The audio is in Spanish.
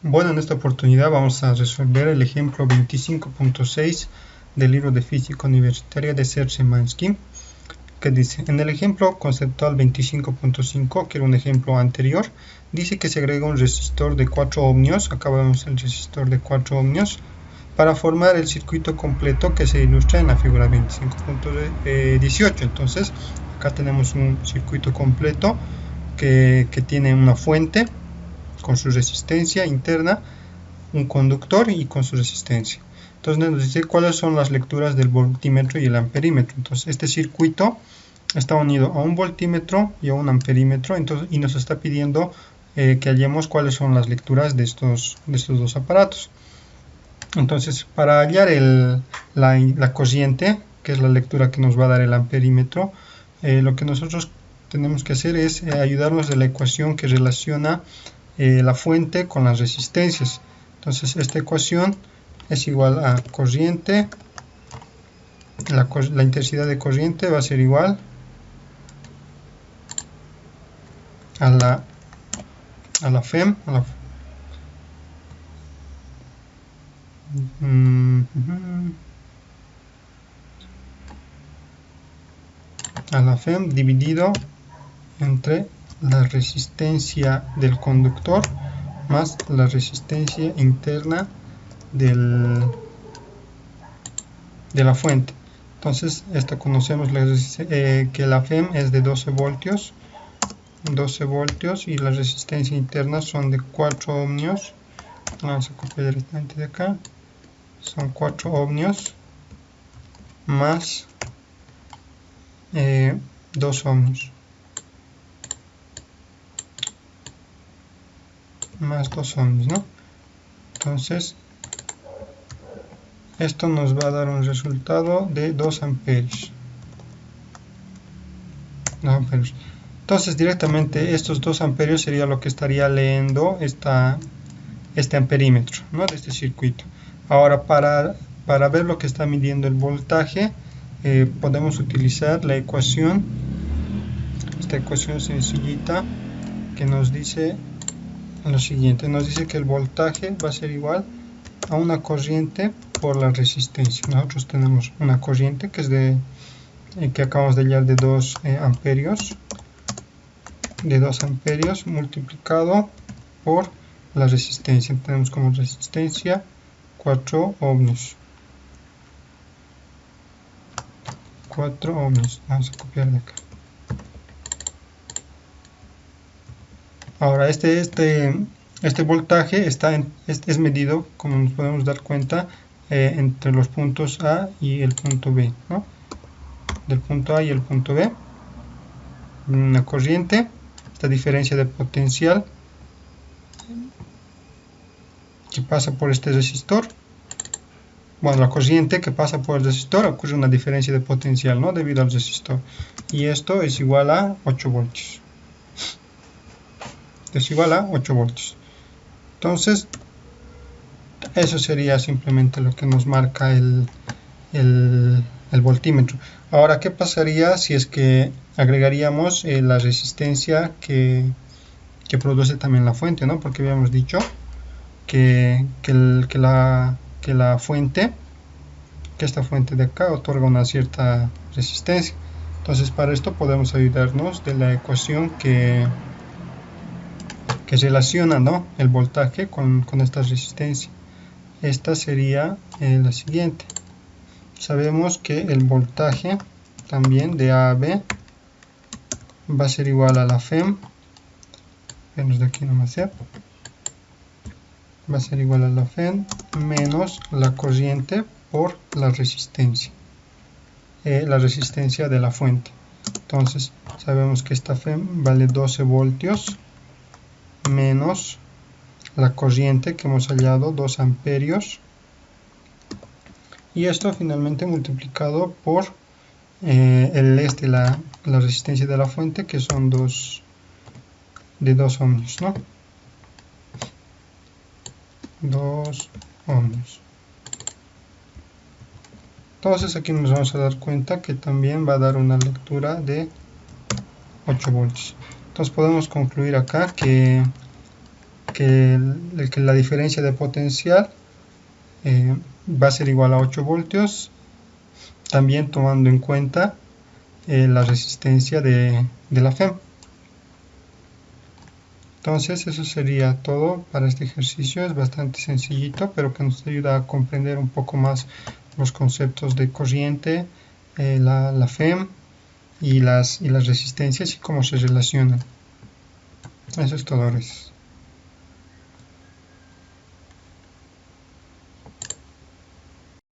Bueno, en esta oportunidad vamos a resolver el ejemplo 25.6 del libro de Física Universitaria de Serge Mansky, que dice: en el ejemplo conceptual 25.5, que era un ejemplo anterior, dice que se agrega un resistor de 4 ohmios, acá vemos el resistor de 4 ohmios, para formar el circuito completo que se ilustra en la figura 25.18. Entonces, acá tenemos un circuito completo que tiene una fuente con su resistencia interna, un conductor y con su resistencia. Entonces nos dice cuáles son las lecturas del voltímetro y el amperímetro. Entonces este circuito está unido a un voltímetro y a un amperímetro, y nos está pidiendo que hallemos cuáles son las lecturas de estos dos aparatos. Entonces, para hallar la corriente, que es la lectura que nos va a dar el amperímetro, lo que nosotros tenemos que hacer es ayudarnos de la ecuación que relaciona la fuente con las resistencias. Entonces esta ecuación es igual a corriente, la intensidad de corriente va a ser igual a la FEM, a la FEM dividido entre la resistencia del conductor más la resistencia interna de la fuente. Entonces esto conocemos que la FEM es de 12 voltios y la resistencia interna son de 4 ohmios. Vamos a copiar directamente de acá, son 4 ohmios más 2 ohmios más 2 ohmios, ¿no? Entonces esto nos va a dar un resultado de 2 amperios. Entonces directamente estos 2 amperios sería lo que estaría leyendo este amperímetro, ¿no?, de este circuito. Ahora, para ver lo que está midiendo el voltaje, podemos utilizar la ecuación, esta ecuación sencillita, que nos dice lo siguiente. Nos dice que el voltaje va a ser igual a una corriente por la resistencia. Nosotros tenemos una corriente que es que acabamos de hallar de 2 amperios, multiplicado por la resistencia. Tenemos como resistencia 4 ohmios. 4 ohmios. Vamos a copiar de acá. Ahora este voltaje es medido, como nos podemos dar cuenta, entre los puntos A y el punto B, ¿no? Del punto A y el punto B, una corriente, esta diferencia de potencial que pasa por este resistor. Bueno, la corriente que pasa por el resistor, ocurre una diferencia de potencial, ¿no?, debido al resistor, y esto es igual a 8 voltios. Es igual a 8 voltios. Entonces eso sería simplemente lo que nos marca el voltímetro. Ahora, ¿qué pasaría si es que agregaríamos la resistencia que produce también la fuente, ¿no? Porque habíamos dicho que esta fuente de acá otorga una cierta resistencia. Entonces, para esto podemos ayudarnos de la ecuación que relaciona, ¿no?, el voltaje con esta resistencia. Esta sería la siguiente. Sabemos que el voltaje también de A a B va a ser igual a la FEM, vemos de aquí nomás, ¿sí?, va a ser igual a la FEM menos la corriente por la resistencia de la fuente. Entonces sabemos que esta FEM vale 12 voltios menos la corriente que hemos hallado, 2 amperios, y esto finalmente multiplicado por la resistencia de la fuente, que son 2 ohmios, ¿no? 2 ohmios. Entonces aquí nos vamos a dar cuenta que también va a dar una lectura de 8 voltios. Entonces podemos concluir acá que que la diferencia de potencial va a ser igual a 8 voltios, también tomando en cuenta la resistencia de la FEM. Entonces eso sería todo para este ejercicio. Es bastante sencillito, pero que nos ayuda a comprender un poco más los conceptos de corriente, la FEM y las resistencias y cómo se relacionan. Eso es todo, gracias.